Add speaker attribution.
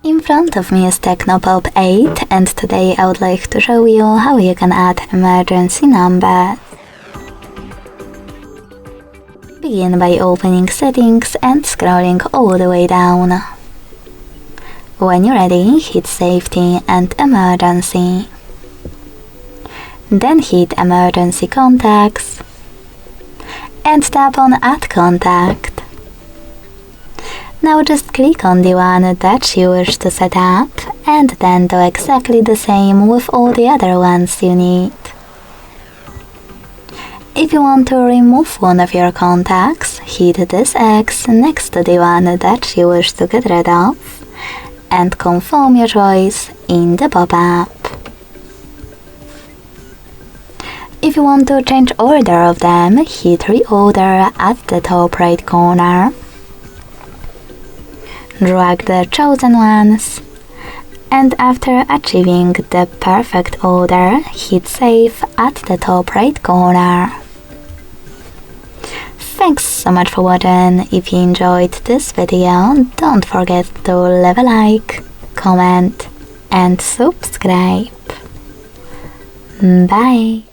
Speaker 1: In front of me is TECNO Pop 8 and today I would like to show you how you can add emergency numbers. Begin by opening settings and scrolling all the way down. When you're ready, hit safety and emergency. Then hit emergency contacts and tap on add contact. Now just click on the one that you wish to set up and then do exactly the same with all the other ones you need. If you want to remove one of your contacts, hit this X next to the one that you wish to get rid of and confirm your choice in the pop-up. If you want to change order of them, hit reorder at the top right corner. Drag the chosen ones, and after achieving the perfect order, hit save at the top right corner. Thanks so much for watching. If you enjoyed this video, don't forget to leave a like, comment and subscribe. Bye!